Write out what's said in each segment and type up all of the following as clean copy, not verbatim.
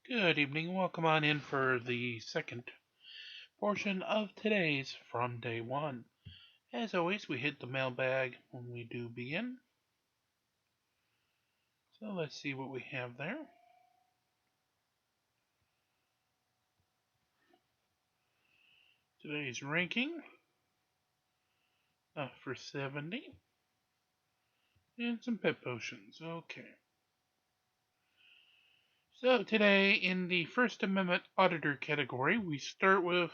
Good evening. Welcome on in for the second portion of today's From Day One. As always, we hit the mailbag when we do begin. So let's see what we have there. Today's ranking for 70. And some pet potions. Okay. So today in the First Amendment Auditor category, we start with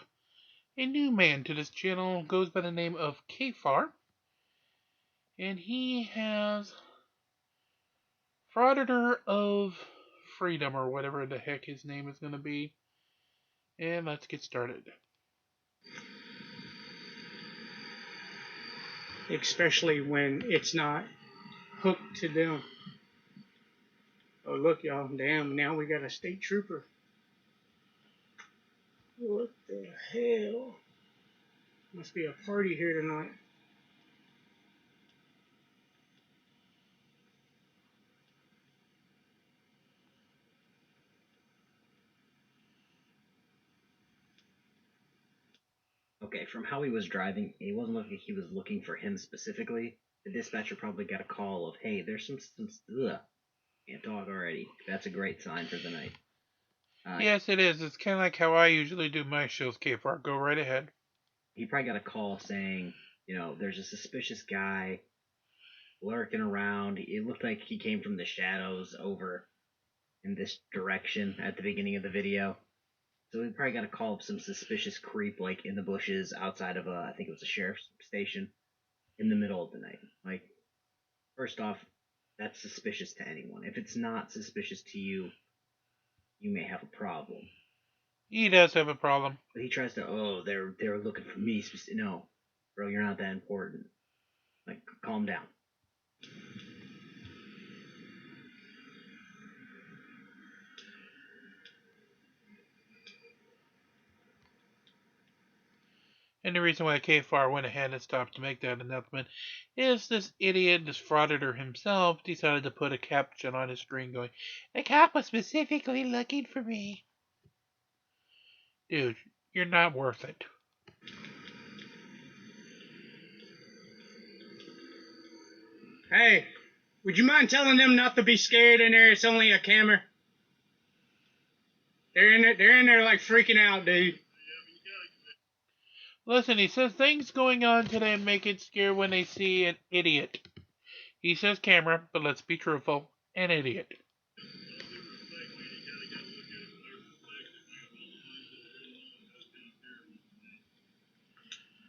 a new man to this channel, goes by the name of Kfar. And he has Frauditor of Freedom, or whatever the heck his name is going to be. And let's get started. Especially when it's not hooked to them. Oh, look, y'all. Damn, now we got a state trooper. What the hell? Must be a party here tonight. Okay, from how he was driving, it wasn't like he was looking for him specifically. The dispatcher probably got a call of, "Hey, there's some ugh, can't talk already." That's a great sign for the night. Yes, it is. It's kind of like how I usually do my shows, Kfar. Go right ahead. He probably got a call saying, there's a suspicious guy lurking around. It looked like he came from the shadows over in this direction at the beginning of the video. So we probably got a call of some suspicious creep, like in the bushes outside of I think it was a sheriff's station, in the middle of the night. Like, first off, that's suspicious to anyone. If it's not suspicious to you, you may have a problem. He does have a problem. But he tries to, they're looking for me. No, bro, you're not that important. Like, calm down. And the reason why Kfar went ahead and stopped to make that announcement is this idiot, this frauditor himself, decided to put a caption on his screen going, "The cop was specifically looking for me." Dude, you're not worth it. Hey, would you mind telling them not to be scared in there? It's only a camera. They're in there like freaking out, dude. Listen, he says things going on today make it scare when they see an idiot. He says camera, but let's be truthful, an idiot.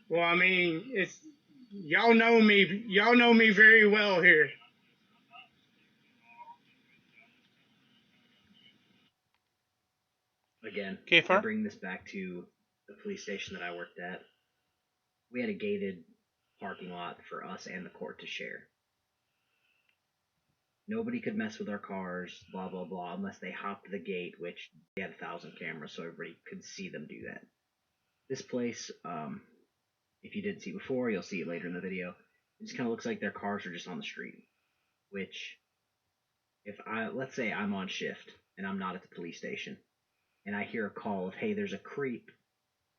Well, I mean, it's y'all know me. Y'all know me very well here. Again, Kfar? I bring this back to the police station that I worked at. We had a gated parking lot for us and the court to share. Nobody could mess with our cars, blah blah blah, unless they hopped the gate, which they had 1,000 cameras, so everybody could see them do that. This place, if you didn't see it before, you'll see it later in the video. It just kind of looks like their cars are just on the street. Which, let's say I'm on shift and I'm not at the police station, and I hear a call of, "Hey, there's a creep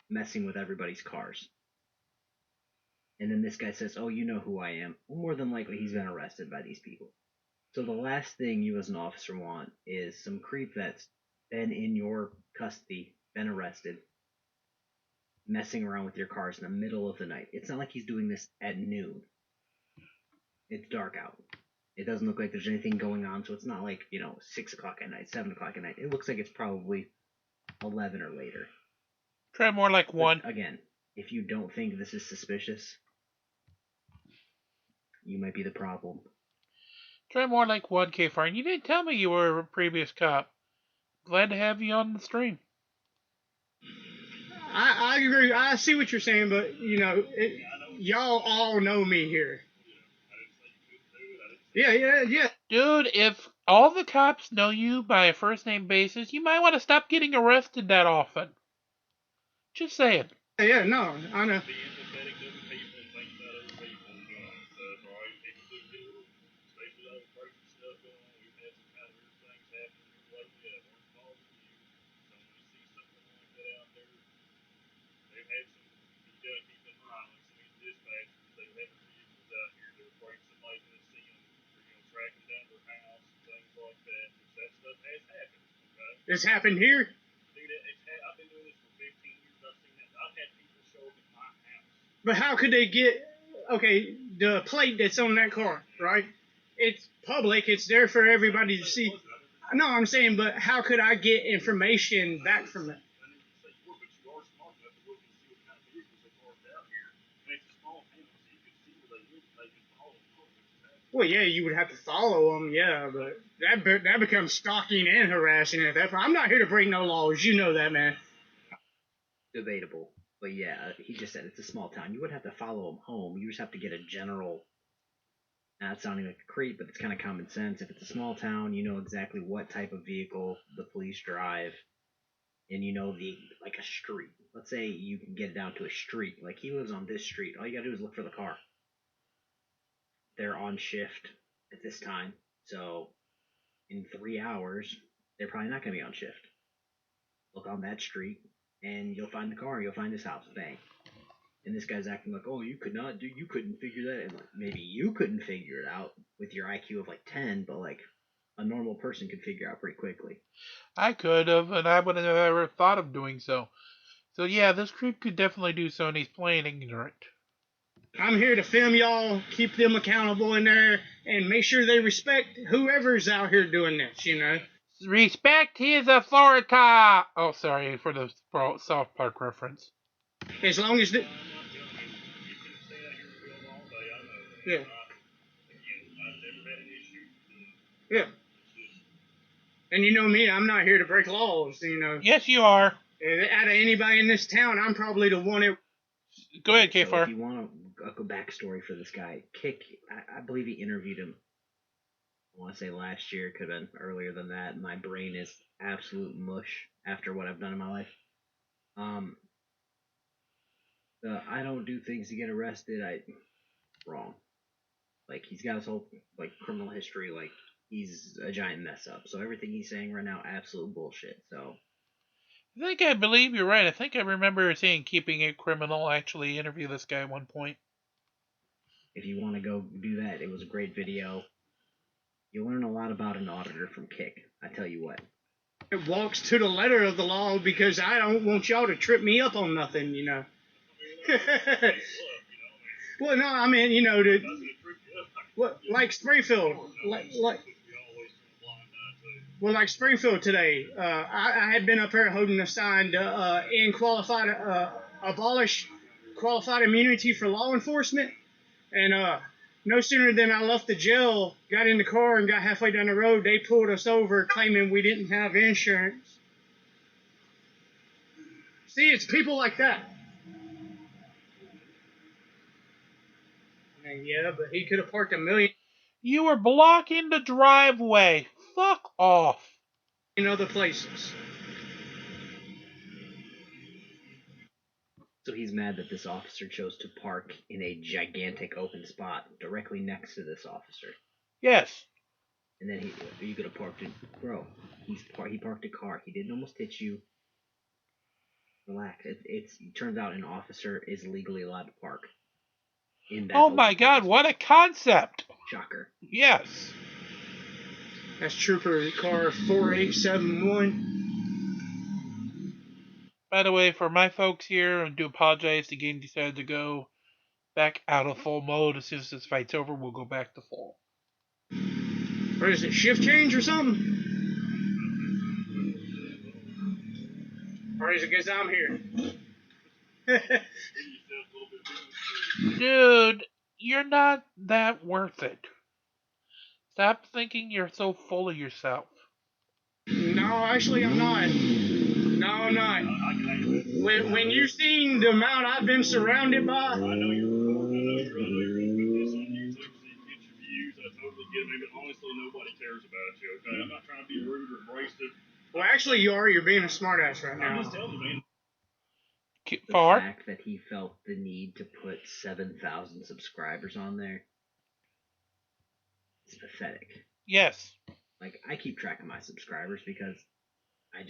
messing with everybody's cars." And then this guy says, "Oh, you know who I am." Well, more than likely, he's been arrested by these people. So the last thing you as an officer want is some creep that's been in your custody, been arrested, messing around with your cars in the middle of the night. It's not like he's doing this at noon. It's dark out. It doesn't look like there's anything going on, so it's not like, 6 o'clock at night, 7 o'clock at night. It looks like it's probably 11 or later. Try more like 1. But again, if you don't think this is suspicious, you might be the problem. Try more like 1, Kfar. And you didn't tell me you were a previous cop. Glad to have you on the stream. I agree. I see what you're saying, but y'all all know me here. Yeah. Dude, if all the cops know you by a first name basis, you might want to stop getting arrested that often. Just saying. Yeah, no, I know. This happened here? But how could they get, okay, the plate that's on that car, right? It's public. It's there for everybody to see. No, I'm saying, but how could I get information back from it? Well, yeah, you would have to follow them, yeah, but that becomes stalking and harassing at that point. I'm not here to break no laws. You know that, man. Debatable. But yeah, he just said it's a small town. You wouldn't have to follow him home. You just have to get a general. Not sounding like a creep, but it's kind of common sense. If it's a small town, you know exactly what type of vehicle the police drive, and you know the like a street. Let's say you can get it down to a street. Like he lives on this street. All you gotta do is look for the car. They're on shift at this time, so in 3 hours they're probably not gonna be on shift. Look on that street, and you'll find the car. You'll find his house. Bang. And this guy's acting like, oh, you couldn't figure that. And like, maybe you couldn't figure it out with your IQ of like 10, but like a normal person could figure out pretty quickly. I could have, and I wouldn't have ever thought of doing so. So yeah, this creep could definitely do so, and he's playing ignorant. I'm here to film y'all, keep them accountable in there, and make sure they respect whoever's out here doing this, you know. Respect his authority! Oh, sorry for the South Park reference. As long as the... Yeah. Yeah. And you know me, I'm not here to break laws, you know. Yes, you are. Out of anybody in this town, I'm probably the one that... Go ahead, So Kfar. if you want a backstory for this guy, I believe he interviewed him, I want to say last year, could have been earlier than that. My brain is absolute mush after what I've done in my life. I don't do things to get arrested. Wrong. Like he's got his whole like criminal history. Like he's a giant mess up. So everything he's saying right now, absolute bullshit. So I believe you're right. I think I remember seeing Keeping It Criminal actually interview this guy at one point. if you want to go do that, it was a great video. You'll learn a lot about an auditor from Kick. I tell you what. It walks to the letter of the law because I don't want y'all to trip me up on nothing, you know. Well, no, I mean, you know, like Springfield, like Springfield today. I had been up here holding a sign to abolish qualified immunity for law enforcement, and no sooner than I left the jail, got in the car, and got halfway down the road, they pulled us over claiming we didn't have insurance. See, it's people like that. And yeah, but he could have parked a million You were blocking the driveway. Fuck off. in other places. So he's mad that this officer chose to park in a gigantic open spot directly next to this officer. Yes. And then you could have parked it, bro. He parked a car. He didn't almost hit you. Relax. It turns out an officer is legally allowed to park in that. Oh my god, what a concept! Shocker. Yes. That's Trooper car 4871. By the way, for my folks here, I do apologize. The game decided to go back out of full mode. As soon as this fight's over, we'll go back to full. Or is it shift change or something? Or is it because I'm here? Dude, you're not that worth it. Stop thinking you're so full of yourself. No, actually, I'm not. No, I'm not. When you've seen the amount I've been surrounded by. Well, actually, you are. You're being a smartass right now. The Far? fact that he felt the need to put 7,000 subscribers on there is pathetic. Yes. Like, I keep track of my subscribers because I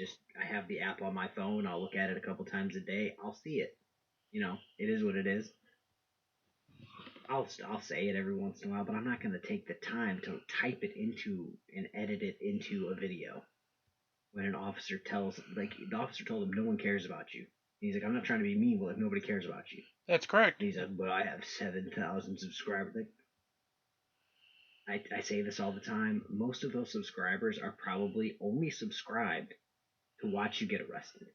have the app on my phone. I'll look at it a couple times a day. I'll see it. You know, it is what it is. I'll say it every once in a while, but I'm not going to take the time to type it into and edit it into a video. When an officer tells, like, the officer told him, no one cares about you. And he's like, I'm not trying to be mean, well, if nobody cares about you. That's correct. And he's like, but I have 7,000 subscribers. Like, I say this all the time. Most of those subscribers are probably only subscribed to watch you get arrested.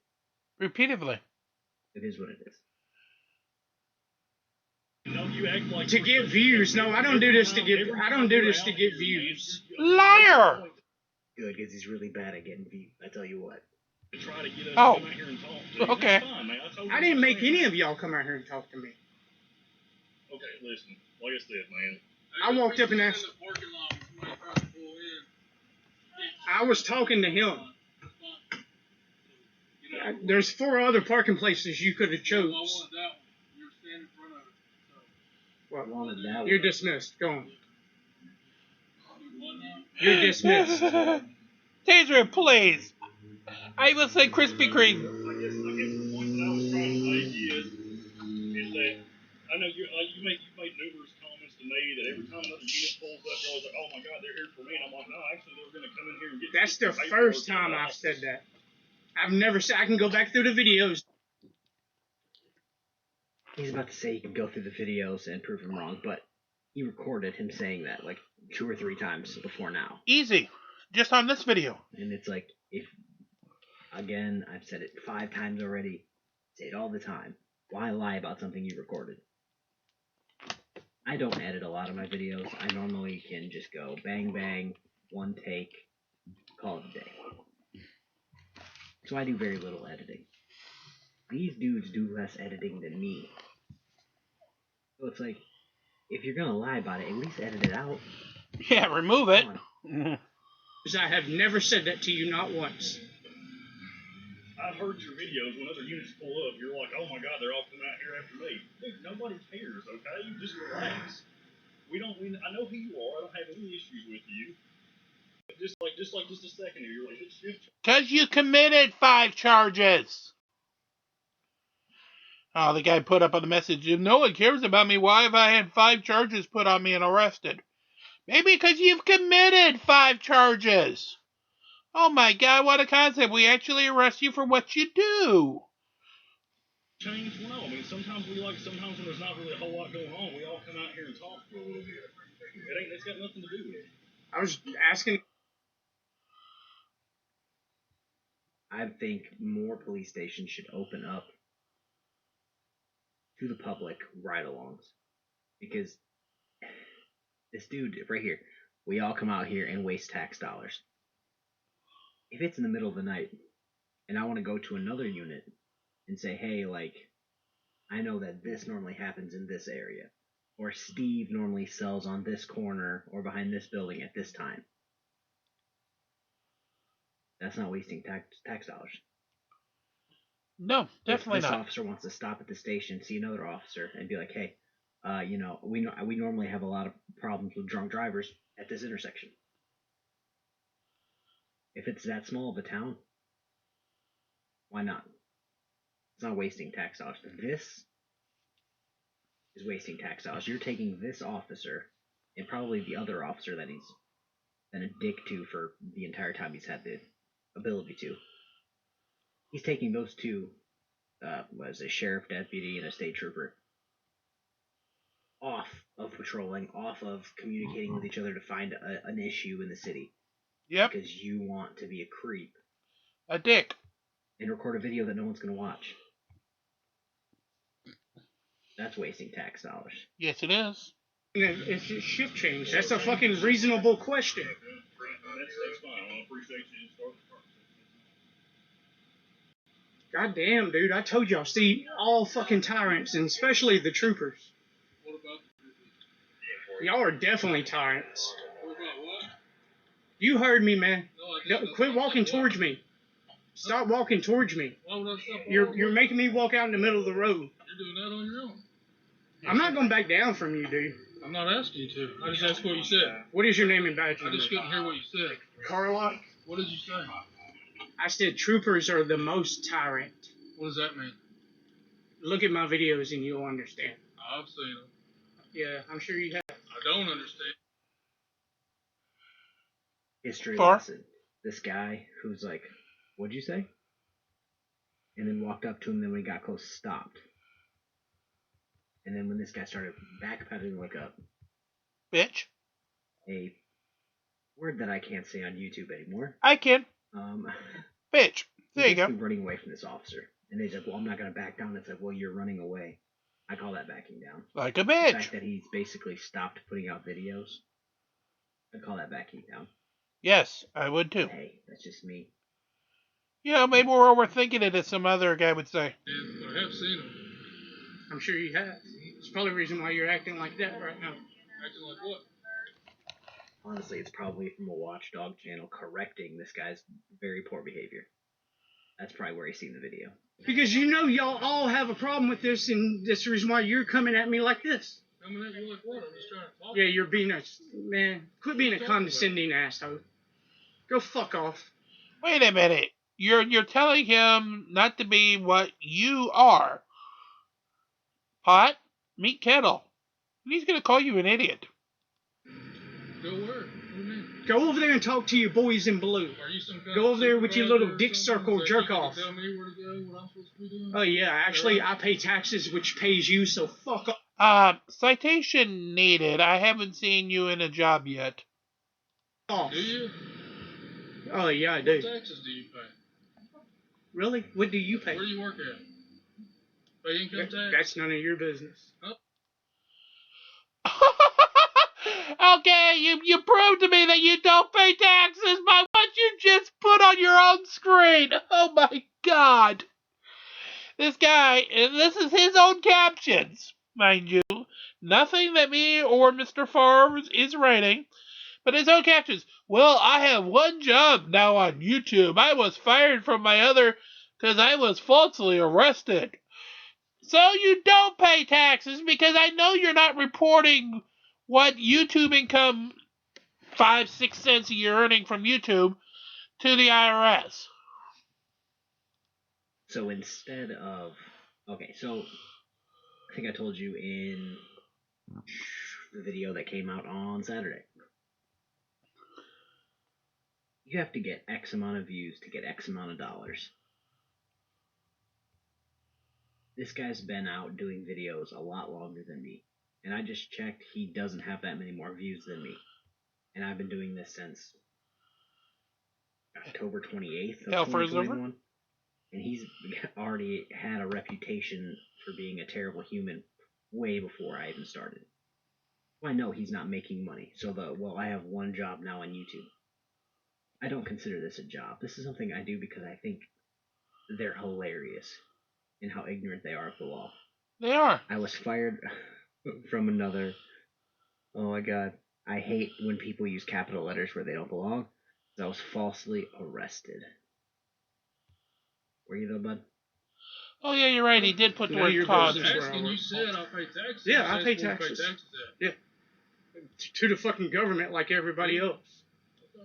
Repeatedly. It is what it is. No, you act like to get views. No, I don't do this to get. I don't do this to get views. Liar! Good, because he's really bad at getting views. I tell you what. Oh, okay. I didn't make any of y'all come out here and talk to me. Okay, listen. Like I said, man. I walked up and asked. I was talking to him. There's 4 other parking places you could have chose. What? You're dismissed. Go on. You're dismissed. Taser, please. I will say Krispy Kreme. I guess the point that I was trying to make is that I know you made numerous comments to me that every time another unit pulls up, you're always like, oh my God, they're here for me. And I'm like, no, actually, they were going to come in here and get. That's the first time I've said that. I've never said. I can go back through the videos. He's about to say he can go through the videos and prove him wrong, but he recorded him saying that like 2 or 3 times before now. Easy. Just on this video. And it's like, if, again, I've said it 5 times already, say it all the time. Why lie about something you recorded? I don't edit a lot of my videos. I normally can just go bang, bang, 1 take, call it a day. So I do very little editing. These dudes do less editing than me. So it's like, if you're gonna lie about it, at least edit it out. Yeah, remove it. I have never said that to you, not once. I've heard your videos when other units pull up. You're like, oh my God, they're all coming out here after me. Dude, nobody cares, okay? You just relax. I know who you are. I don't have any issues with you. Just a second here, you're like, it's shift. Because you committed 5 charges. Oh, the guy put up on the message, if no one cares about me, why have I had 5 charges put on me and arrested? Maybe because you've committed 5 charges. Oh my God, what a concept. We actually arrest you for what you do. Change? Well, no. I mean, sometimes when there's not really a whole lot going on, we all come out here and talk for a little bit. It's got nothing to do with it. I was asking. I think more police stations should open up to the public ride-alongs. Because this dude right here, we all come out here and waste tax dollars. If it's in the middle of the night and I want to go to another unit and say, hey, like, I know that this normally happens in this area, or Steve normally sells on this corner or behind this building at this time, that's not wasting tax dollars. No, definitely if this not. officer wants to stop at the station, see another officer, and be like, hey, we normally have a lot of problems with drunk drivers at this intersection. If it's that small of a town, why not? It's not wasting tax dollars. This is wasting tax dollars. You're taking this officer and probably the other officer that he's been a dick to for the entire time he's had the ability to. He's taking those 2, was a sheriff deputy and a state trooper, off of patrolling, off of communicating with each other to find an issue in the city. Yep. Because you want to be a creep. A dick. And record a video that no one's going to watch. That's wasting tax dollars. Yes, it is. It's a shift change. That's a fucking reasonable question. That's fine. I appreciate you starting the conversation. God damn, dude. I told y'all. See, all fucking tyrants, and especially the troopers. What about the troopers? Y'all are definitely tyrants. What about what? You heard me, man. No, I didn't. Quit walking towards me. Stop walking towards me. Why would I stop? You're making me walk out in the middle of the road. You're doing that on your own. I'm not going to back down from you, dude. I'm not asking you to. I just asked what you said. What is your name and badge I number? just couldn't hear what you said. Carlock? What did you say? I said troopers are the most tyrant. What does that mean? Look at my videos and you'll understand. I've seen them. Yeah, I'm sure you have. I don't understand. History Far? lesson. This guy who's like, what'd you say? And then walked up to him, then when he got close, stopped. And then when this guy started backpedaling like a Bitch. word that I can't say on YouTube anymore, I can. Bitch. There you he's go. basically running away from this officer. And he's like, well, I'm not going to back down. It's like, well, you're running away. I call that backing down. Like a The bitch. fact that he's basically stopped putting out videos, I call that backing down. Yes, I would too. Hey, that's just me. You know, maybe we're overthinking it, as some other guy would say. Yeah, but I have seen them. I'm sure you have. It's probably the reason why you're acting like that right now. Acting like what? Honestly, it's probably from a watchdog channel correcting this guy's very poor behavior. That's probably where he's seen the video. Because you know y'all all have a problem with this, and that's the reason why you're coming at me like this. Coming at you like what? I'm just trying to talk. Yeah, you're being a... Man, quit being a condescending asshole. Go fuck off. Wait a minute. You're telling him not to be what you are. Pot, meat kettle. And he's gonna call you an idiot. Go where? What do you mean? Go over there and talk to your boys in blue. Are you some kind Go of over there with your supervisor little or dick something? circle So jerk you can off. Tell me where to go, what I'm supposed to be doing? Oh yeah, actually I pay taxes, which pays you, so fuck Citation needed. I haven't seen you in a job yet. off. Do you? Oh yeah, I What do. taxes do you pay? Really? What do you pay? Where do you work at? Pay income tax? That's none of your business. Okay, you proved to me that you don't pay taxes by what you just put on your own screen. Oh my god. This guy, and this is his own captions, mind you. Nothing that me or Mr. Farr is writing, but his own captions. Well, I have one job now on YouTube. I was fired from my other because I was falsely arrested. So you don't pay taxes because I know you're not reporting what YouTube income 5-6 cents you're earning from YouTube to the IRS. So instead of... Okay, so I think I told you in the video that came out on Saturday. You have to get X amount of views to get X amount of dollars. This guy's been out doing videos a lot longer than me. And I just checked, he doesn't have that many more views than me. And I've been doing this since October 28th of Hellfire's over? 2021. And he's already had a reputation for being a terrible human way before I even started. Well, I know he's not making money. So, I have one job now on YouTube. I don't consider this a job. This is something I do because I think they're hilarious in how ignorant they are of the law. They are. I was fired from another... Oh my god. I hate when people use capital letters where they don't belong. I was falsely arrested. Were you though, bud? Oh yeah, you're right. He did put the No, word you're cause. business. Asking, you said I pay taxes. Yeah, You I asked pay where to taxes. at. Yeah. To the fucking government like everybody else. Okay.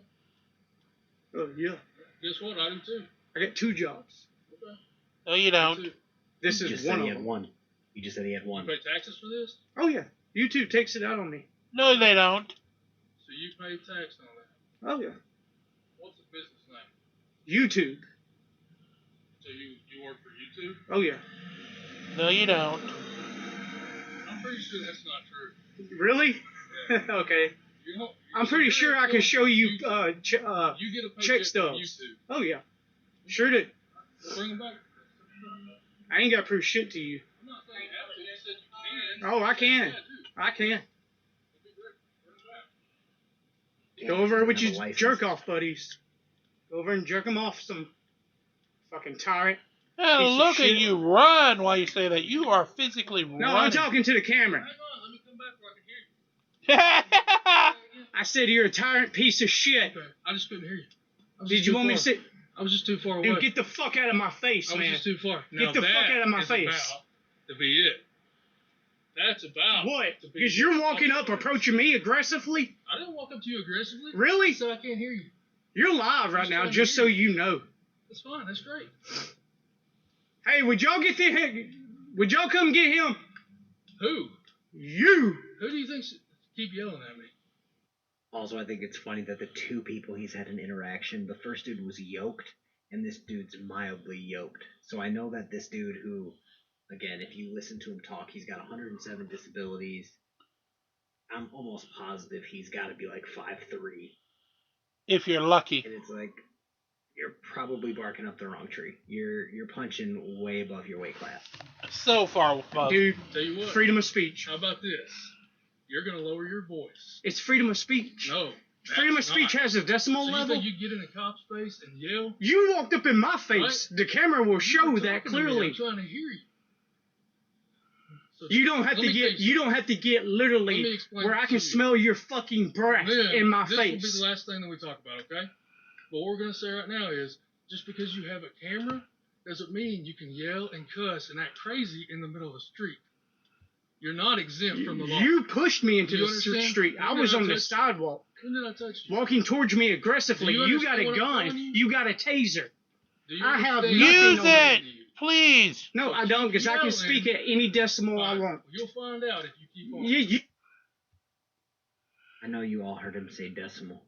Oh yeah. Guess what? I do too. I got 2 jobs. Okay. No, you Me don't. too. This You is just one said of he had them. one. You just said he had You one. pay taxes for this? Oh yeah. YouTube takes it out on me. No, they don't. So you pay tax on that. Oh yeah. What's the business name? YouTube. So you work for YouTube? Oh yeah. No, you don't. I'm pretty sure that's not true. Really? Yeah. Okay. You don't, I'm pretty sure I can show you you get a paycheck check from stubs. YouTube. Oh yeah. Sure do. Bring them back. I ain't got to prove shit to you. I'm not saying you have to. You said you can. Oh, I can. Yeah, dude. I can. That'd be great. Bring them back. Go over with Have a your license. jerk off buddies. Go over and jerk them off some fucking tyrant. Now Piece of look at shit. you run while you say that. You are physically No, running. I'm talking to the camera. Hang on. Let me come back where I can hear you. I said you're a tyrant piece of shit. Okay. I just couldn't hear you. I was Did just you too want me to far. sit? I was just too far away. Dude, get the fuck out of my face, I was man. just too far. Get Now the fuck that out of my is face. about to be it. That's about What? to be Because you're it. walking up, approaching me aggressively? I didn't walk up to you aggressively. Really? I said I can't hear you. You're live right Just now, trying to just hear so you. you know. That's fine. That's great. Hey, would y'all get Would y'all come get him? Who? You. Who do you think should keep yelling at me? Also, I think it's funny that the two people he's had an interaction, the first dude was yoked, and this dude's mildly yoked. So I know that this dude who, again, if you listen to him talk, he's got 107 disabilities. I'm almost positive he's got to be like 5'3". If you're lucky. And it's like, you're probably barking up the wrong tree. You're punching way above your weight class. So far above. Dude, Tell you what. freedom of speech. How about this? You're gonna lower your voice. It's freedom of speech. No. Freedom of speech has a decimal so level. You think you get in a cop's face and yell? You walked up in my face. Right? The camera will show You're that talking to me. clearly. I'm trying to hear you. So You don't have to get. You don't have to get Let me literally explain where it I to can you. smell your fucking breath Then, in my this face. will be the last thing that we talk about, okay? But what we're gonna say right now is, just because you have a camera doesn't mean you can yell and cuss and act crazy in the middle of the street. You're not exempt from the law. You pushed me into Do you the understand? street. I When was did I on the touch you? sidewalk, When did I touch you? walking towards me aggressively. Do you You got a understand what I'm gun. telling you? You got a taser. Do you I have understand? nothing Use on it! you. Please! No, So I don't, keep because I can yelling. speak at any decimal I Alright, want. You'll find out if you keep on. You, I know you all heard him say decimal.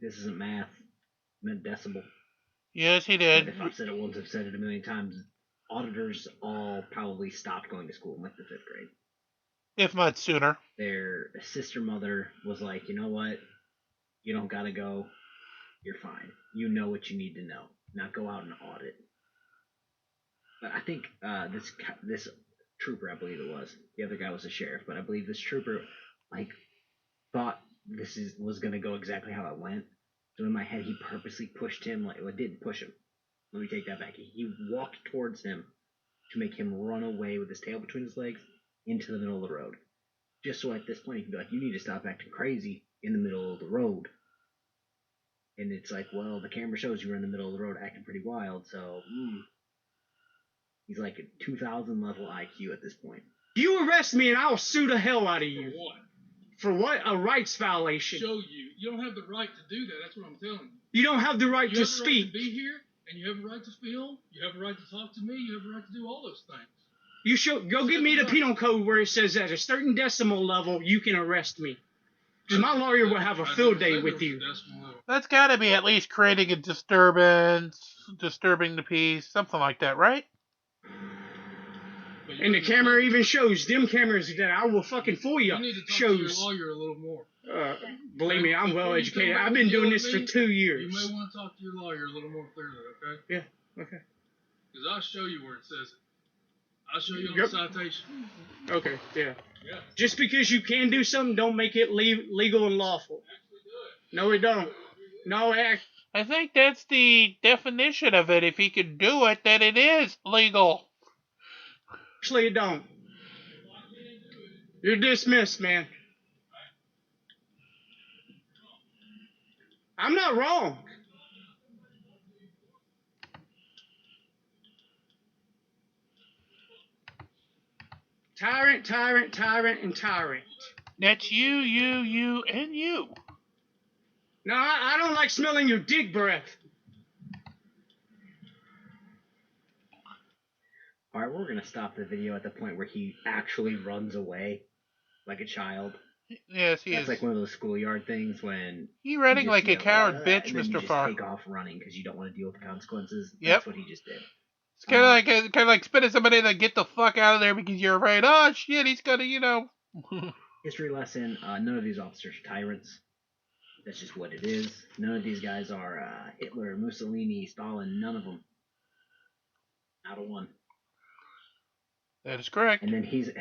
This isn't math. I meant decibel. Yes, he But did. if I've said it once, I've said it a million times. Auditors all probably stopped going to school in like the 5th grade. If not sooner. Their sister mother was like, you know what? You don't gotta go. You're fine. You know what you need to know. Now go out and audit. But I think this trooper, I believe it was. The other guy was a sheriff, but I believe this trooper like thought was gonna go exactly how it went. So in my head, he purposely pushed him. Well, it didn't push him. Let me take that back. He walked towards him to make him run away with his tail between his legs into the middle of the road. Just so at this point he can be like, you need to stop acting crazy in the middle of the road. And it's like, well, the camera shows you were in the middle of the road acting pretty wild, so he's like a 2,000 level IQ at this point. you arrest me and I'll sue the hell out of For you. what? For what? A rights violation. Show you. You don't have the right to do that. That's what I'm telling you. You don't have the right You to have the right speak. to be here, and you have a right to film. You have a right to talk to me. You have a right to do all those things. You go give me the penal code where it says at a certain decimal level you can arrest me. Because my lawyer will have a field day with you. That's gotta be at least creating a disturbance, disturbing the peace, something like that, right? And the camera even shows them cameras that I will fucking fool you. You need to talk Shows. to your lawyer a little more. Believe me, I'm well Before you come educated. back I've been and doing yell this at for me, 2 years. You may want to talk to your lawyer a little more clearly, okay? Yeah. Okay. Because I'll show you where it says it. I'll show you on Yep. the citation. Okay. Yeah. Yeah. Just because you can do something, don't make it legal and lawful. Actually do it. No, it don't. No, I think that's the definition of it. If he can do it, then it is legal. actually, it don't. You're dismissed, man. I'm not wrong. Tyrant, tyrant, tyrant, and tyrant. That's you, and you. No, I don't like smelling your dick breath. Alright, we're gonna stop the video at the point where he actually runs away like a child. Yes, he That's is. like one of those schoolyard things when He running you like a just coward yell, bitch, and then you Mr. just Farr. take off running because you don't want to deal with the consequences. Yep. That's what he just did. It's kind of like spitting somebody to get the fuck out of there because you're afraid. Oh shit, he's gonna, History lesson: none of these officers are tyrants. That's just what it is. None of these guys are Hitler, Mussolini, Stalin. None of them. Not a one. That is correct. And then he's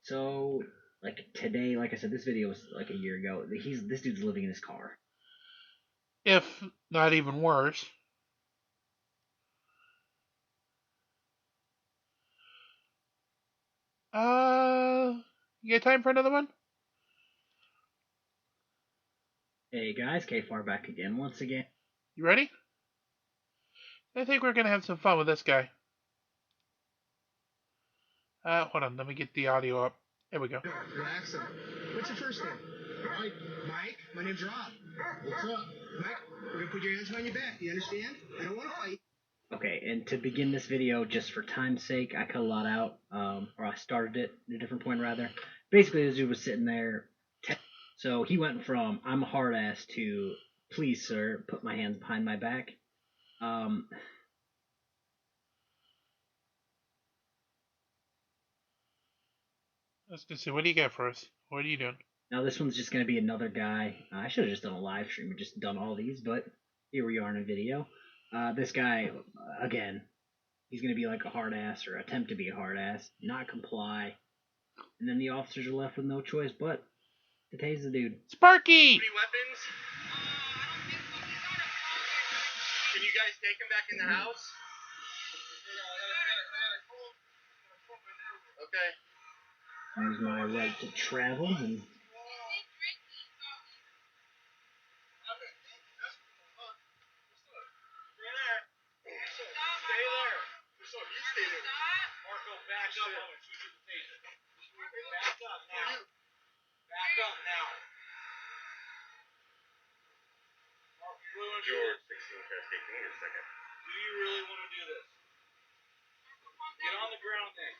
so like today, like I said, this video was like a year ago. This dude's living in his car. If not even worse. You got time for another one? Hey guys, K-Far back again once again. You ready? I think we're gonna have some fun with this guy. Hold on, let me get the audio up. There we go. Relax. What's your first name? Mike. Mike? My name's Rob. What's up? Mike, we're gonna put your hands behind your back. Do you understand? I don't want to fight. Okay, and to begin this video, just for time's sake, I cut a lot out, or I started it at a different point rather. Basically, this dude was sitting there, so he went from "I'm a hard ass" to "Please, sir, put my hands behind my back." Um, I was gonna say, what do you got for us? What are you doing? Now this one's just gonna be another guy. I should have just done a live stream or just done all these, but here we are in a video. This guy, again, he's gonna be like a hard ass or attempt to be a hard ass, not comply, and then the officers are left with no choice but to tase the dude. Sparky! 3 weapons? Can you guys take him back in the house? Okay. Use my right to travel and Stay there. So you stay there. Marco, back up. Back up now. Back up now. Marco, you really want to do this? Take me a second. Do you really want to do this? Get on the ground then.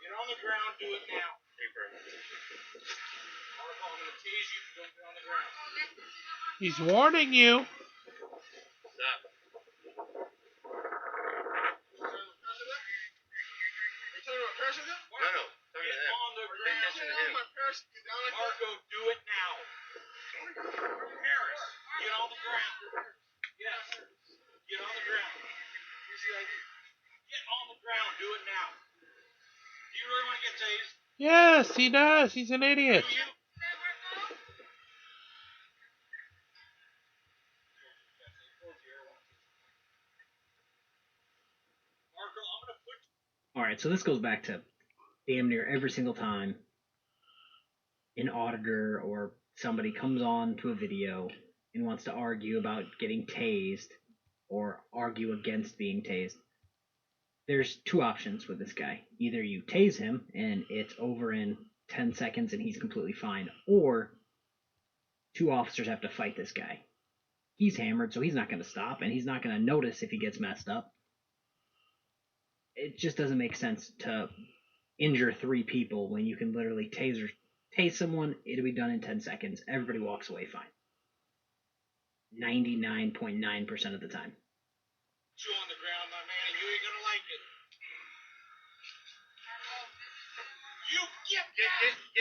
Get on the ground, do it now. Paper. Marco, I'm going to tease you if you don't get on the ground. He's warning you. Stop. No. Get on the ground. Marco, do it now. Harris, get on the ground. Yes. Get on the ground. Get on the ground. Do it now. Do you really want to get tased? Yes, he does. He's an idiot. Do you? Marco, I'm going to put you. all right. So this goes back to damn near every single time an auditor or somebody comes on to a video and wants to argue about getting tased or argue against being tased. There's two options with this guy. Either you tase him and it's over in 10 seconds and he's completely fine, or two officers have to fight this guy. He's hammered, so he's not going to stop, and he's not going to notice if he gets messed up. It just doesn't make sense to injure 3 people when you can literally tase someone, it'll be done in 10 seconds. Everybody walks away fine. 99.9% of the time. You on the ground, my man, and you ain't gonna like it. You get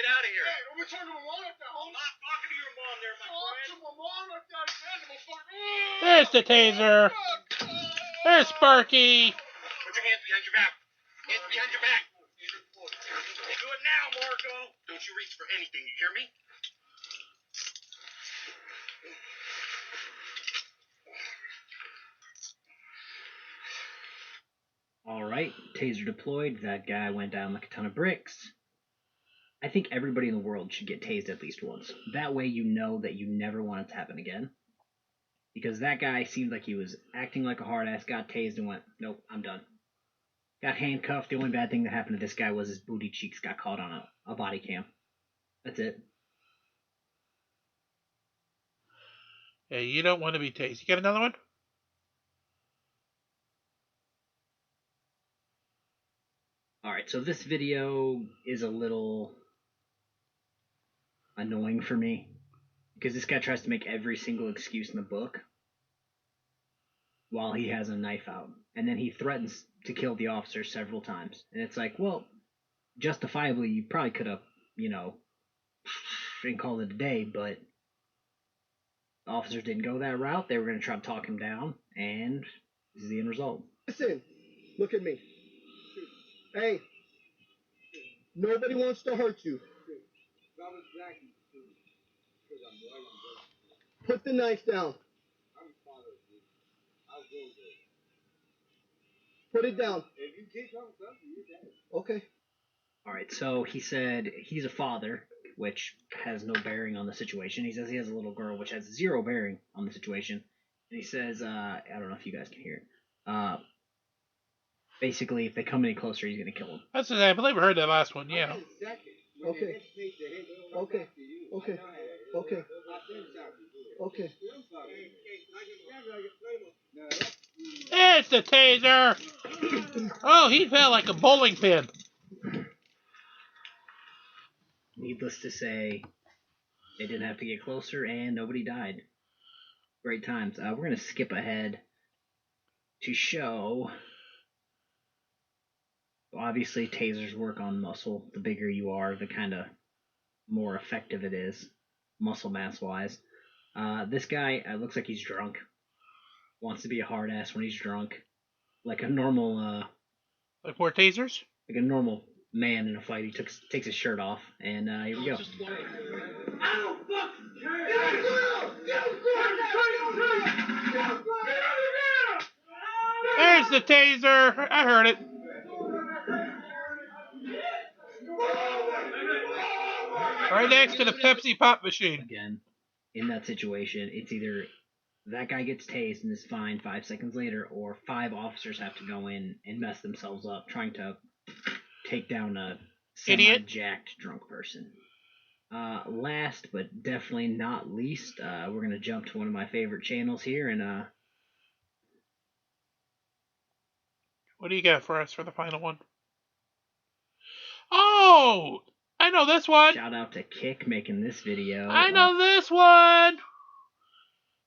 out of here. Hey, we're talking to my mom up there, homie. I'm not talking to your mom there, my friend. To my mom up there, motherfucker. There's the taser. There's Sparky. Put your hands behind your back. Hands behind your back. Do it now, Marco. Don't you reach for anything, you hear me? Alright, taser deployed. That guy went down like a ton of bricks. I think everybody in the world should get tased at least once. That way you know that you never want it to happen again. Because that guy seemed like he was acting like a hard ass, got tased and went, nope, I'm done. Got handcuffed. The only bad thing that happened to this guy was his booty cheeks got caught on a body cam. That's it. Hey, you don't want to be tased. You got another one? Alright, so this video is a little annoying for me. Because this guy tries to make every single excuse in the book while he has a knife out. And then he threatens to kill the officer several times. And it's like, well, justifiably, you probably could have, and called it a day, but the officers didn't go that route. They were going to try to talk him down, and this is the end result. Listen, look at me. Hey, nobody wants to hurt you. Put the knife down. Put it down. Okay. Alright, so he said he's a father, which has no bearing on the situation. He says he has a little girl, which has zero bearing on the situation. And he says, I don't know if you guys can hear it. Basically, if they come any closer, he's going to kill them. I believe I heard that last one, yeah. Okay. Okay. Okay. Okay. Okay. Hey, There's the taser! Oh, he fell like a bowling pin. Needless to say, they didn't have to get closer, and nobody died. Great times. We're going to skip ahead to show. Obviously, tasers work on muscle. The bigger you are, the kind of more effective it is, muscle mass-wise. This guy looks like he's drunk. Wants to be a hard ass when he's drunk, like a normal, Like more tasers? like a normal man in a fight. He takes his shirt off, and here we go. There's the taser. I heard it. Right next to the Pepsi pop machine. Again, in that situation, it's either that guy gets tased and is fine 5 seconds later, or 5 officers have to go in and mess themselves up trying to take down a semi-jacked drunk person. Last but definitely not least, we're going to jump to one of my favorite channels here, and what do you got for us for the final one? Oh! I know this one! shout out to Kick making this video. I know this one!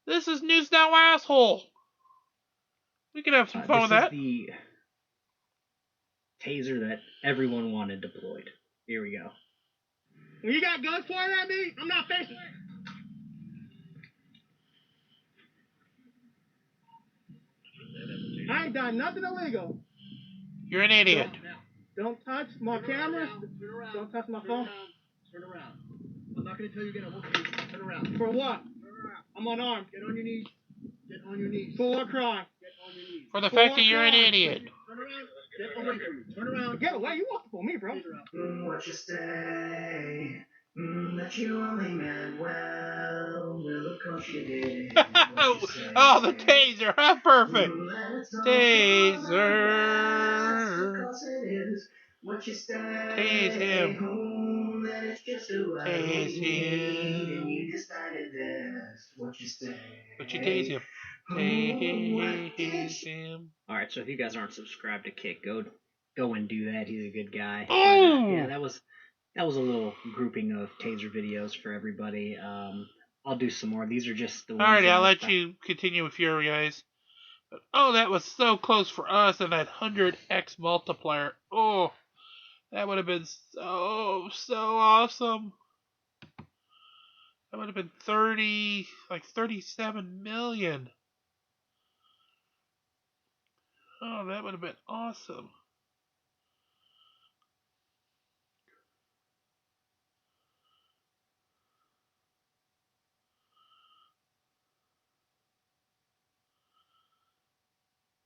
This is News Now Asshole. We can have some fun with that. This is the taser that everyone wanted deployed. Here we go. When you got guns pointed at me, I'm not facing. I ain't done nothing illegal. You're an idiot. Don't touch my camera. Don't touch my phone. Turn around. I'm not going to tell you again. I won't do this. Turn around. For what? Turn around. I'm unarmed. Get on your knees. Get on your knees. For what crime? Get on your knees. For the fact that you're an idiot. Turn around. Get away from me. Turn around. Get away. You walk for me, bro. What you say? That you only meant well. Well, of course you did. Oh, the taser. How perfect. Taser. What you say? Tase him. That it's just a Tase him. and you decided this. What you say? But you tase him. Tase him. Alright, so if you guys aren't subscribed to Kick, go and do that. He's a good guy. Oh! Yeah, that was a little grouping of taser videos for everybody. I'll do some more. These are just the ones. Alrighty, I'll let you continue with your guys. But, oh, that was so close for us, and that 100x multiplier. Oh, that would have been so awesome. That would have been 37 million. Oh, that would have been awesome.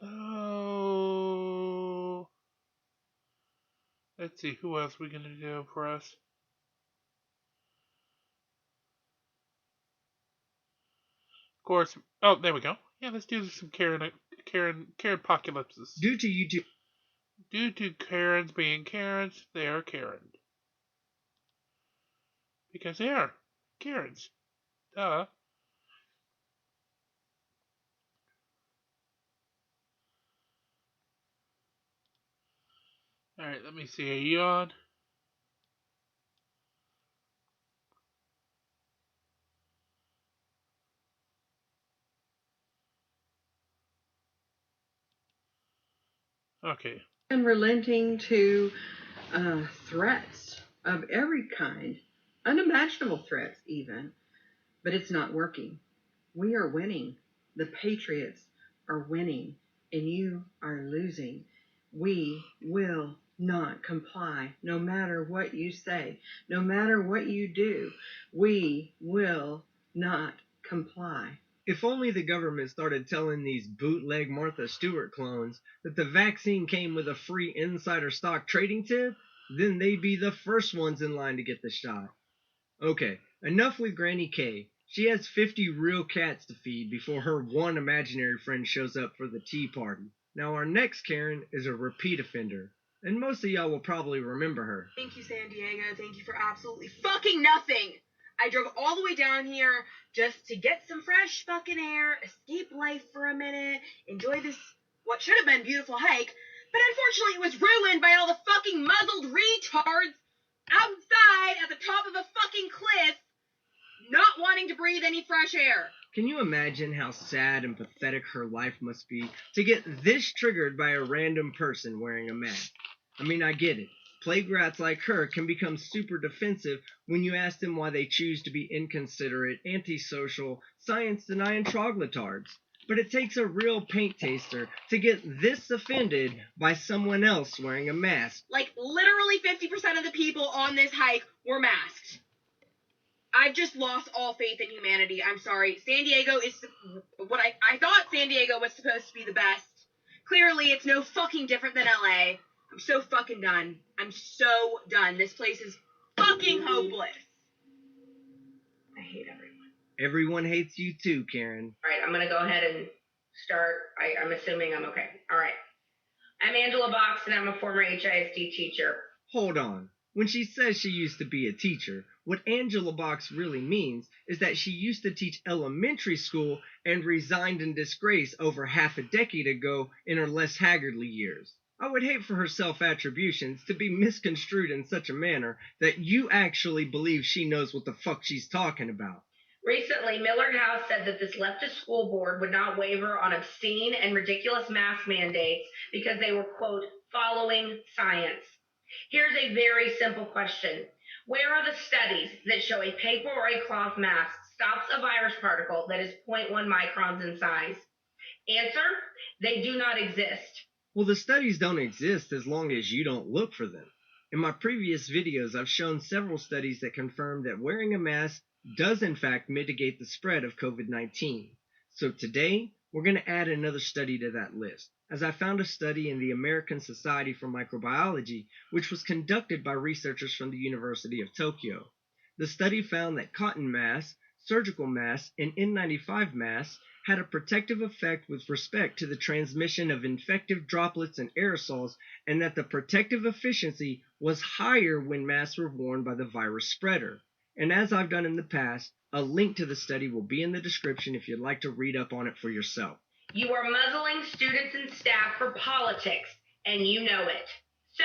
Oh. Let's see, who else we gonna do for us? Of course. Oh, there we go. Yeah, let's do some Karen apocalypses. Due to Karens being Karens, they are Karen. Because they are Karens. Duh. Alright, let me see. Are you on? Okay. Unrelenting to threats of every kind, unimaginable threats even, but it's not working. We are winning. The Patriots are winning, and you are losing. We will not comply, no matter what you say, no matter what you do. We will not comply. If only the government started telling these bootleg Martha Stewart clones that the vaccine came with a free insider stock trading tip, then they'd be the first ones in line to get the shot. Okay, enough with Granny K. She has 50 real cats to feed before her one imaginary friend shows up for the tea party. Now our next Karen is a repeat offender, and most of y'all will probably remember her. Thank you, San Diego. Thank you for absolutely fucking nothing. I drove all the way down here just to get some fresh fucking air, escape life for a minute, enjoy this what should have been a beautiful hike, but unfortunately it was ruined by all the fucking muzzled retards outside at the top of a fucking cliff not wanting to breathe any fresh air. Can you imagine how sad and pathetic her life must be to get this triggered by a random person wearing a mask? I mean, I get it. Plague rats like her can become super defensive when you ask them why they choose to be inconsiderate, antisocial, science-denying troglodytes. But it takes a real paint taster to get this offended by someone else wearing a mask. Like, literally 50% of the people on this hike were masked. I've just lost all faith in humanity. I'm sorry. San Diego is what I thought San Diego was supposed to be the best. Clearly, it's no fucking different than LA. I'm so fucking done. I'm so done. This place is fucking hopeless. I hate everyone. Everyone hates you too, Karen. All right, I'm going to go ahead and start. I'm assuming I'm okay. All right. I'm Angela Box, and I'm a former HISD teacher. Hold on. When she says she used to be a teacher, what Angela Box really means is that she used to teach elementary school and resigned in disgrace over half a decade ago in her less haggardly years. I would hate for her self-attributions to be misconstrued in such a manner that you actually believe she knows what the fuck she's talking about. Recently, Millard House said that this leftist school board would not waver on obscene and ridiculous mask mandates because they were, quote, following science. Here's a very simple question. Where are the studies that show a paper or a cloth mask stops a virus particle that is 0.1 microns in size? Answer, they do not exist. Well, the studies don't exist as long as you don't look for them. In my previous videos, I've shown several studies that confirm that wearing a mask does in fact mitigate the spread of COVID-19. So today, we're going to add another study to that list, as I found a study in the American Society for Microbiology, which was conducted by researchers from the University of Tokyo. The study found that cotton masks, surgical masks, and N95 masks had a protective effect with respect to the transmission of infective droplets and aerosols, and that the protective efficiency was higher when masks were worn by the virus spreader. And as I've done in the past, a link to the study will be in the description if you'd like to read up on it for yourself. You are muzzling students and staff for politics, and you know it. So,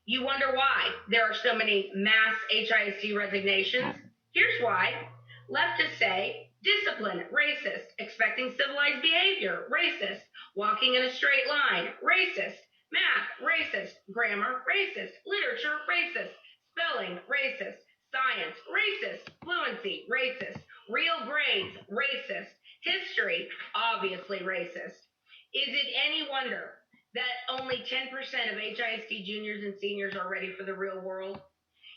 you wonder why there are so many mass HISD resignations? Here's why. Leftists say, discipline, racist. Expecting civilized behavior, racist. Walking in a straight line, racist. Math, racist. Grammar, racist. Literature, racist. Spelling, racist. Science, racist. Fluency, racist. Real grades, racist. History, obviously racist. Is it any wonder that only 10% of HISD juniors and seniors are ready for the real world?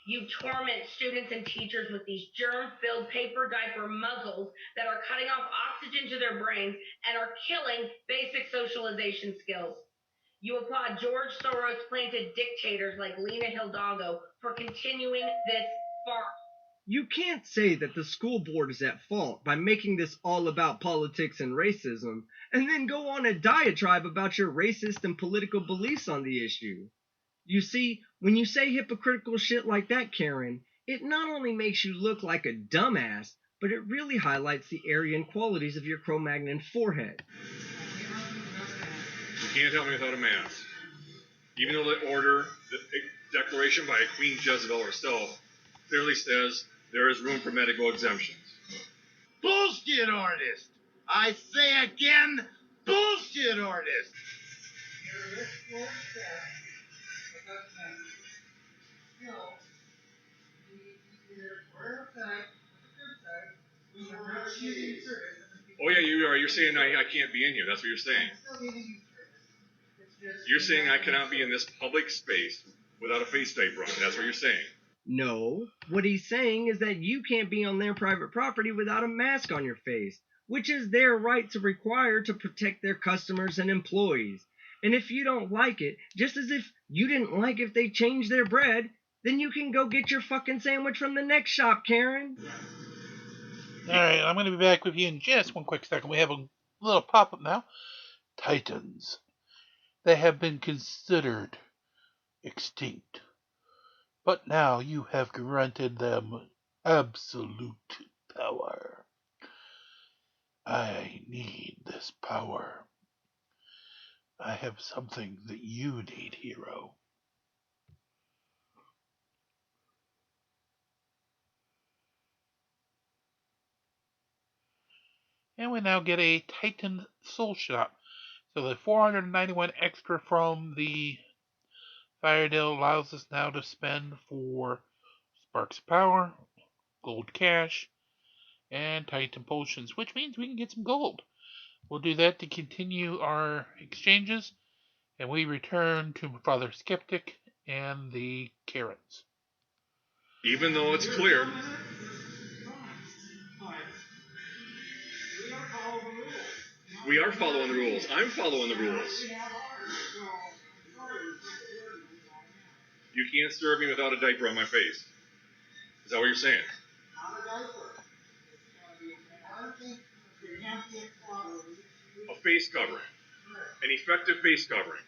You torment students and teachers with these germ-filled paper diaper muzzles that are cutting off oxygen to their brains and are killing basic socialization skills. You applaud George Soros-planted dictators like Lena Hidalgo for continuing this farce. You can't say that the school board is at fault by making this all about politics and racism, and then go on a diatribe about your racist and political beliefs on the issue. You see, when you say hypocritical shit like that, Karen, it not only makes you look like a dumbass, but it really highlights the Aryan qualities of your Cro-Magnon forehead. You can't help me without a mask. Even though the order, the declaration by Queen Jezebel herself, clearly says there is room for medical exemptions. Bullshit artist! I say again, bullshit artist! Oh yeah, you are. You're saying I can't be in here. That's what you're saying. You're saying I cannot be in this public space without a face diaper on. That's what you're saying. No, what he's saying is that you can't be on their private property without a mask on your face, which is their right to require to protect their customers and employees. And if you don't like it, just as if you didn't like if they changed their bread, then you can go get your fucking sandwich from the next shop, Karen. Alright, I'm going to be back with you in just one quick second. We have a little pop-up now. Titans. They have been considered extinct. But now you have granted them absolute power. I need this power. I have something that you need, hero. And we now get a Titan Soul Shop. So the 491 extra from the Fire Deal allows us now to spend for Sparks of Power, Gold Cash, and Titan Potions, which means we can get some gold. We'll do that to continue our exchanges, and we return to Father Skeptic and the Karens. Even though it's clear. We are following the rules. I'm following the rules. You can't serve me without a diaper on my face. Is that what you're saying? A face covering. An effective face covering.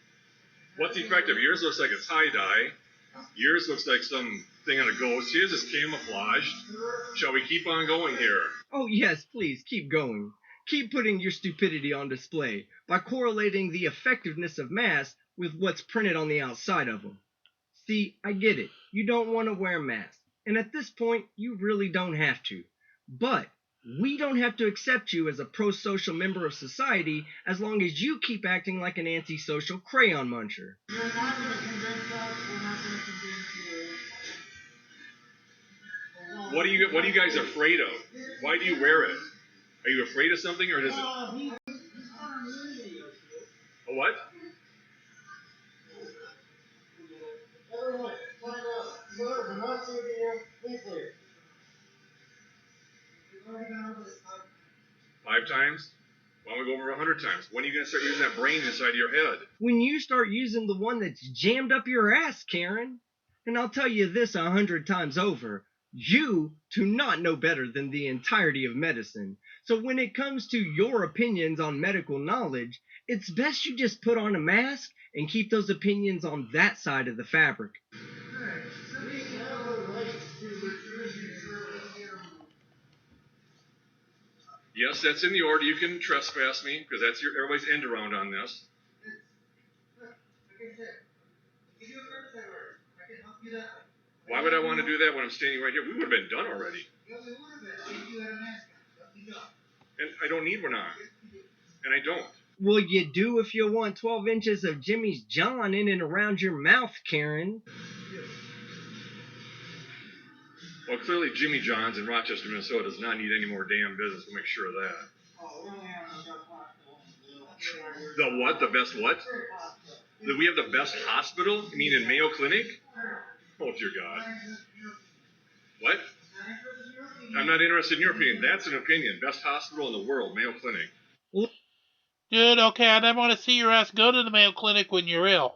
What's effective? Yours looks like a tie-dye. Yours looks like some thing on a ghost. Yours is camouflaged. Shall we keep on going here? Oh, yes, please, keep going. Keep putting your stupidity on display by correlating the effectiveness of masks with what's printed on the outside of them. See, I get it. You don't want to wear masks. And at this point, you really don't have to. But we don't have to accept you as a pro-social member of society as long as you keep acting like an antisocial crayon muncher. You're not going to convince us. We're not going to convince you. What are you guys afraid of? Why do you wear it? Are you afraid of something, or does it? A what? Everyone, I'm not saving you. Please leave. 5 times? Why don't we go over 100 times? When are you going to start using that brain inside your head? When you start using the one that's jammed up your ass, Karen. And I'll tell you this 100 times over. You do not know better than the entirety of medicine. So when it comes to your opinions on medical knowledge, it's best you just put on a mask and keep those opinions on that side of the fabric. Yes, that's in the order. You can trespass me, because that's everybody's end around on this. Why would I want to do that when I'm standing right here? We would have been done already. And I don't need one on. And I don't. Well, you do if you want 12 inches of Jimmy's John in and around your mouth, Karen. Well, clearly Jimmy John's in Rochester, Minnesota does not need any more damn business. We'll make sure of that. The what? The best what? That we have the best hospital? You mean in Mayo Clinic? Oh, dear God. What? I'm not interested in your opinion. That's an opinion. Best hospital in the world, Mayo Clinic. Dude, okay, I never want to see your ass go to the Mayo Clinic when you're ill.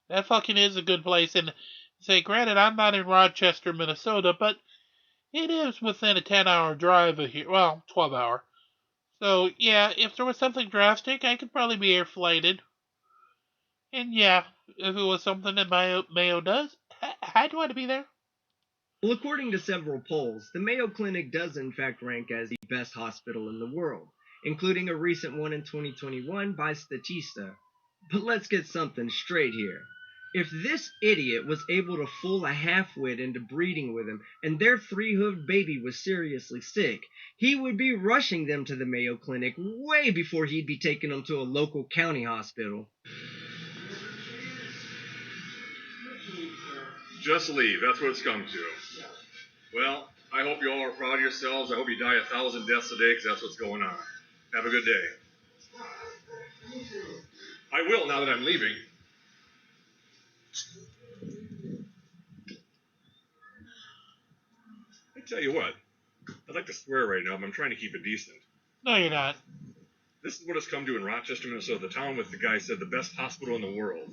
That fucking is a good place. And say, granted, I'm not in Rochester, Minnesota, but it is within a 10-hour drive of here. Well, 12-hour. So, yeah, if there was something drastic, I could probably be air-flighted. And yeah, if it was something that Mayo does, I'd want to be there. Well, according to several polls, the Mayo Clinic does in fact rank as the best hospital in the world, including a recent one in 2021 by Statista. But let's get something straight here. If this idiot was able to fool a half-wit into breeding with him and their 3-hooved baby was seriously sick, he would be rushing them to the Mayo Clinic way before he'd be taking them to a local county hospital. Just leave. That's what it's come to. Well, I hope you all are proud of yourselves. I hope you die 1,000 deaths a day, because that's what's going on. Have a good day. I will, now that I'm leaving. I tell you what, I'd like to swear right now, but I'm trying to keep it decent. No, you're not. This is what it's come to in Rochester, Minnesota, the town with the guy said the best hospital in the world.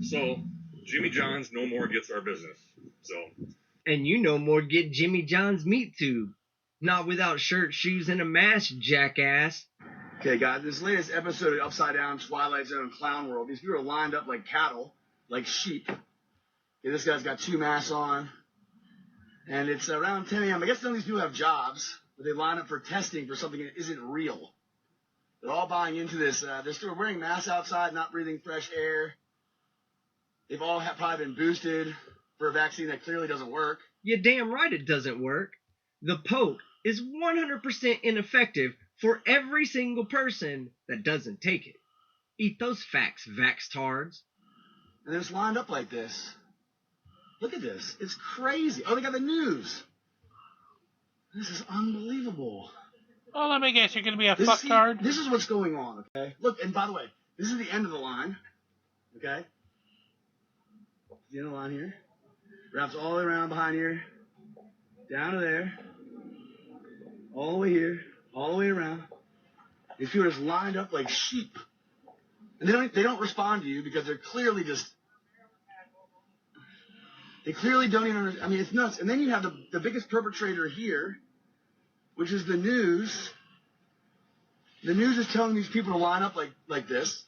So, Jimmy John's no more gets our business. So. And you no more get Jimmy John's meat tube. Not without shirt, shoes, and a mask, jackass. Okay, guys, this latest episode of Upside Down, Twilight Zone, Clown World, these people are lined up like cattle, like sheep. Okay, this guy's got 2 masks on. And it's around 10 a.m. I guess some of these people have jobs, but they line up for testing for something that isn't real. They're all buying into this. They're still wearing masks outside, not breathing fresh air. They've all probably been boosted for a vaccine that clearly doesn't work. You're damn right it doesn't work. The Pope is 100% ineffective for every single person that doesn't take it. Eat those facts, vaxtards. And they're just lined up like this. Look at this. It's crazy. Oh, they got the news. This is unbelievable. Well, let me guess, you're going to be a fucktard? This is what's going on, okay? Look, and by the way, this is the end of the line, okay? The end of the line here. Wraps all the way around behind here. Down to there. All the way here. All the way around. These people are just lined up like sheep. And they don't respond to you because they're clearly just... They clearly don't even understand. I mean, it's nuts. And then you have the biggest perpetrator here, which is the news. The news is telling these people to line up like this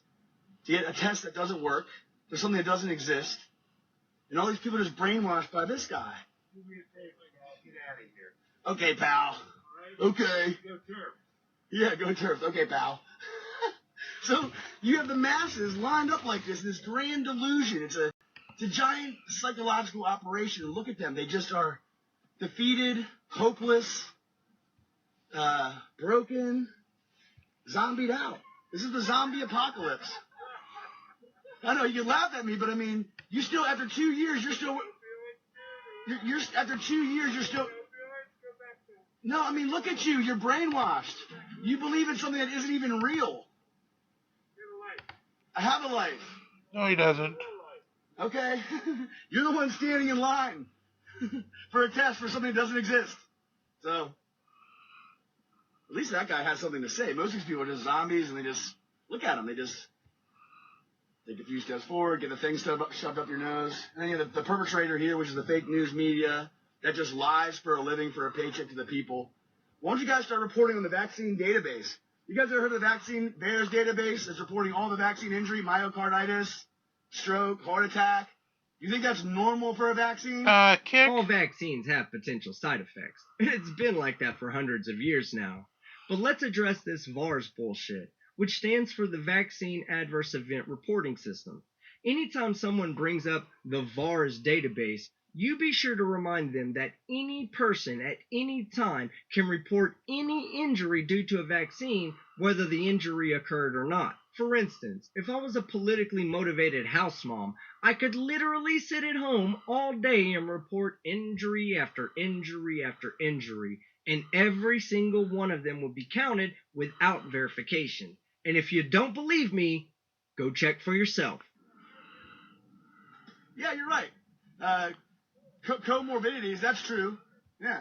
to get a test that doesn't work. There's something that doesn't exist. And all these people are just brainwashed by this guy. Do me a favor, get out of here. Okay, pal. Okay. Go Terp. Yeah, go Terps. Okay, pal. So you have the masses lined up like this grand delusion. It's a giant psychological operation. Look at them. They just are defeated, hopeless, broken, zombied out. This is the zombie apocalypse. I know, you can laugh at me, but I mean, you still, after 2 years, you're still... after 2 years, you're still... No, I mean, look at you. You're brainwashed. You believe in something that isn't even real. I have a life. No, he doesn't. Okay? You're the one standing in line for a test for something that doesn't exist. So, at least that guy has something to say. Most of these people are just zombies, and they just... Look at them. They just... Take a few steps forward, get the thing shoved up your nose. And then you have the perpetrator here, which is the fake news media that just lies for a living for a paycheck to the people. Why don't you guys start reporting on the vaccine database? You guys ever heard of the vaccine bears database that's reporting all the vaccine injury, myocarditis, stroke, heart attack? You think that's normal for a vaccine? Kick. All vaccines have potential side effects. It's been like that for hundreds of years now. But let's address this VAERS bullshit, which stands for the Vaccine Adverse Event Reporting System. Anytime someone brings up the VAERS database, you be sure to remind them that any person at any time can report any injury due to a vaccine, whether the injury occurred or not. For instance, if I was a politically motivated house mom, I could literally sit at home all day and report injury after injury after injury, and every single one of them would be counted without verification. And if you don't believe me, go check for yourself. Yeah, you're right. Comorbidities, that's true. Yeah.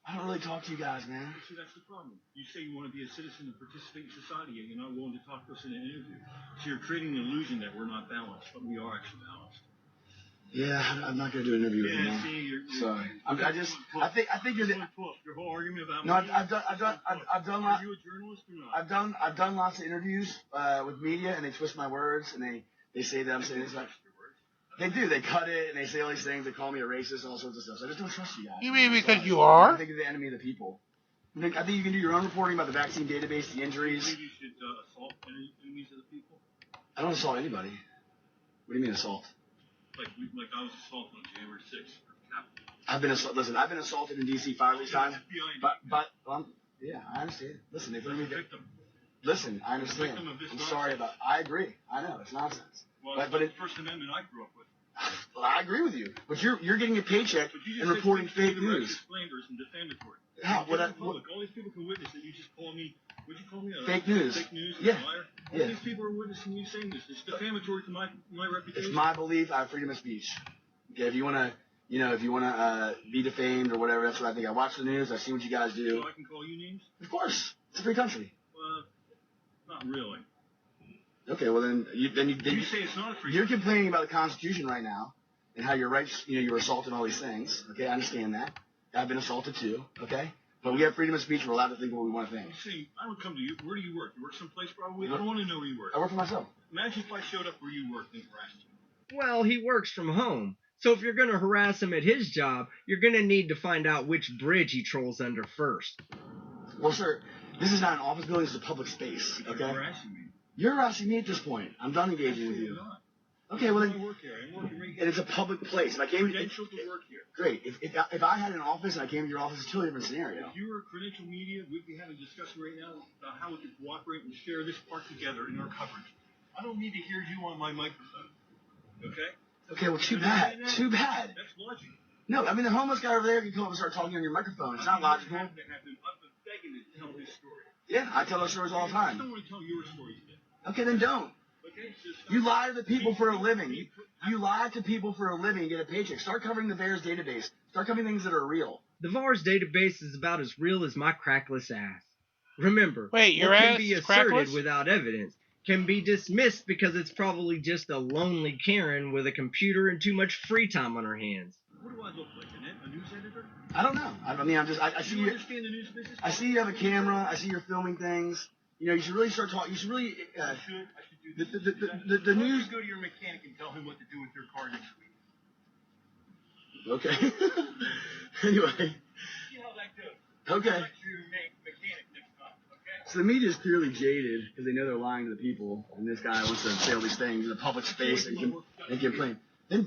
I don't really talk to you guys, man. See, that's the problem. You say you want to be a citizen and participate in society, and you're not willing to talk to us in an interview. So you're creating the illusion that we're not balanced, but we are actually balanced. Yeah, I'm not going to do an interview with you now. See, you're Sorry. I think you're the... Your whole argument about... No, I've done Are you a journalist or not? I've done lots of interviews with media, and they twist my words, and they say that I'm saying this. Like, they do. They cut it, and they say all these things. They call me a racist and all sorts of stuff. So I just don't trust you guys. You mean because you are? I think you're the enemy of the people. I think you can do your own reporting about the vaccine database, the injuries. You should assault enemies of the people? I don't assault anybody. What do you mean assault? Like I was assaulted on January 6th. I've been assaulted in D.C. 5 of these times. But yeah, I understand. Listen, they put me there. Listen, I understand. I'm sorry about. I agree. I know it's nonsense. Well, it's the First Amendment I grew up with. Well, I agree with you, but you're getting a paycheck and reporting fake news. Slanderous and defamatory. How? All these people can witness that you just call me. What'd you call me? Fake news. Fake news. Yeah. Liar. All Yeah. these people are witnessing you saying this. It's defamatory to my reputation. It's my belief. I have freedom of speech. Okay, if you wanna be defamed or whatever, that's what I think. I watch the news. I see what you guys do. So I can call you names? Of course, it's a free country. Not really. Okay, well then you say it's not a free. You're complaining about the Constitution right now and how your rights, you were assaulted and all these things. Okay, I understand that. I've been assaulted too. Okay, but we have freedom of speech. We're allowed to think what we want to think. See, I would come to you. Where do you work? You work someplace probably. I don't want to know where you work. I work for myself. Imagine if I showed up where you work and harassed you. Well, he works from home. So if you're going to harass him at his job, you're going to need to find out which bridge he trolls under first. Well, sir, This is not an office building. This is a public space. Okay. You're harassing me. You're harassing me at this point. I'm done engaging with you. Okay, well then. I work here. I'm working right here. And it's a public place. If I came, Credentialed to work here. great. If I had an office and I came to your office, it's a totally different scenario. If you were credential media, we'd be having a discussion right now about how we could cooperate and share this part together in our coverage. I don't need to hear you on my microphone. Okay? Okay, well, too bad. Too bad. That's logical. No, I mean, the homeless guy over there can come up and start talking on your microphone. It's not logical. I've been begging to tell his story. Yeah, I tell those stories all the I time. don't want to tell your story today. Okay, then don't. Okay? You lie to the people for a living. You lie to people for a living and get a paycheck. Start covering the VAERS database. Start covering things that are real. The VAR's database is about as real as my crackless ass. Remember, Wait, your what can ass be is asserted crackless? without evidence can be dismissed because it's probably just a lonely Karen with a computer and too much free time on her hands. What do I look like? A news editor? I don't know. I mean, I see Do you you. understand the news business? I see you have a camera. I see you're filming things. You know, you should really start talking. You should really. I should do this. The Why don't news. you go to your mechanic and tell him what to do with your car next week. Okay. Anyway. See how that goes. Okay. Talk to your mechanic next time, okay? So the media is clearly jaded because they know they're lying to the people, and this guy wants to say all these things in a public space and complain. Then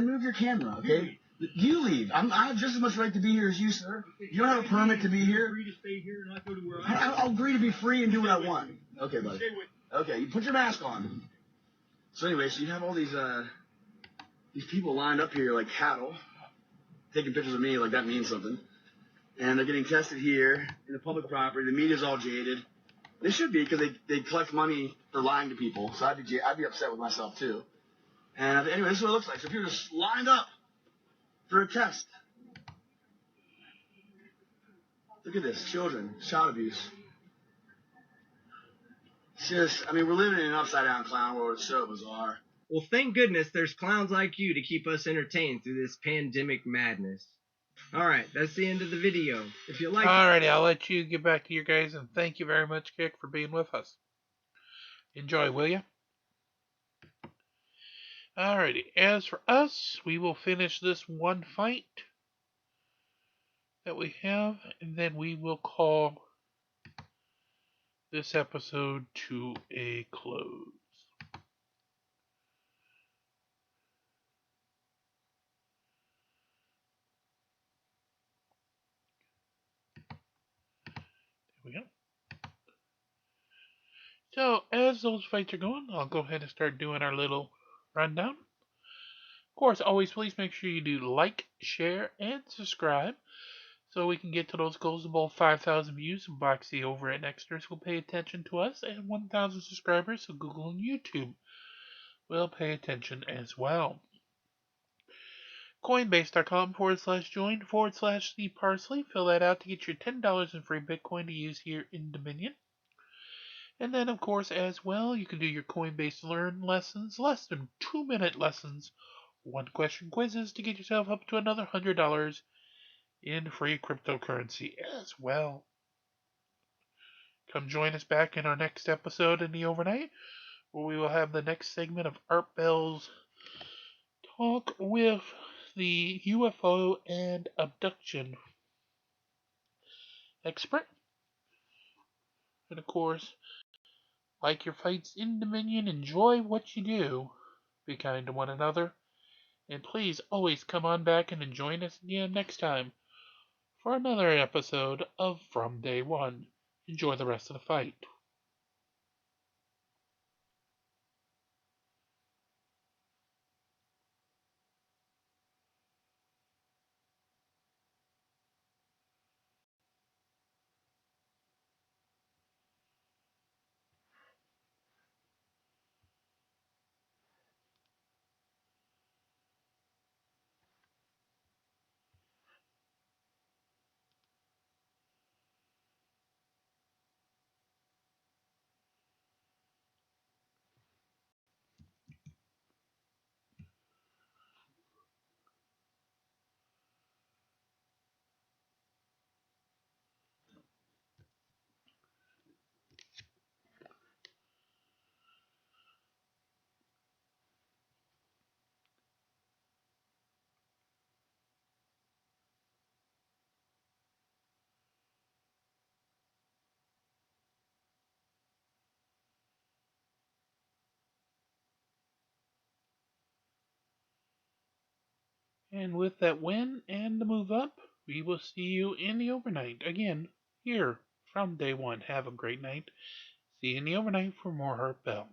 move your camera, okay? You leave. I have just as much right to be here as you, sir. You don't have a permit to be here. Free to stay here and not go to where I'll agree to be free and do what I want. Okay, buddy. Stay with Okay, you put your mask on. So anyway, so you have all these people lined up here like cattle, taking pictures of me like that means something. And they're getting tested here in the public property. The media's all jaded. They should be because they collect money for lying to people. So I'd be upset with myself too. And anyway, this is what it looks like. So people are just lined up for a test. Look at this, children, child abuse. It's just, I mean, we're living in an upside-down clown world. It's so bizarre. Well, thank goodness there's clowns like you to keep us entertained through this pandemic madness. Alright, that's the end of the video. If you like Alrighty, I'll let you get back to your guys, and thank you very much, Kick, for being with us. Enjoy, will you? Alrighty, as for us, we will finish this one fight that we have, and then we will call this episode to a close. There we go. So, as those fights are going, I'll go ahead and start doing our little rundown. Of course, always please make sure you do like, share, and subscribe so we can get to those goals of both 5,000 views and Boxy over at Nexters will pay attention to us, and 1,000 subscribers so Google and YouTube will pay attention as well. Coinbase.com/join/the parsley. Fill that out to get your $10 in free Bitcoin to use here in Dominion. And then, of course, as well, you can do your Coinbase Learn lessons, less than 2-minute lessons, one-question quizzes to get yourself up to another $100 in free cryptocurrency as well. Come join us back in our next episode in the overnight, where we will have the next segment of Art Bell's talk with the UFO and abduction expert. And of course, like your fights in Dominion, enjoy what you do, be kind to one another, and please always come on back and join us again next time for another episode of From Day One. Enjoy the rest of the fight. And with that win and the move up, we will see you in the overnight again here from day one. Have a great night. See you in the overnight for more Heart Bell.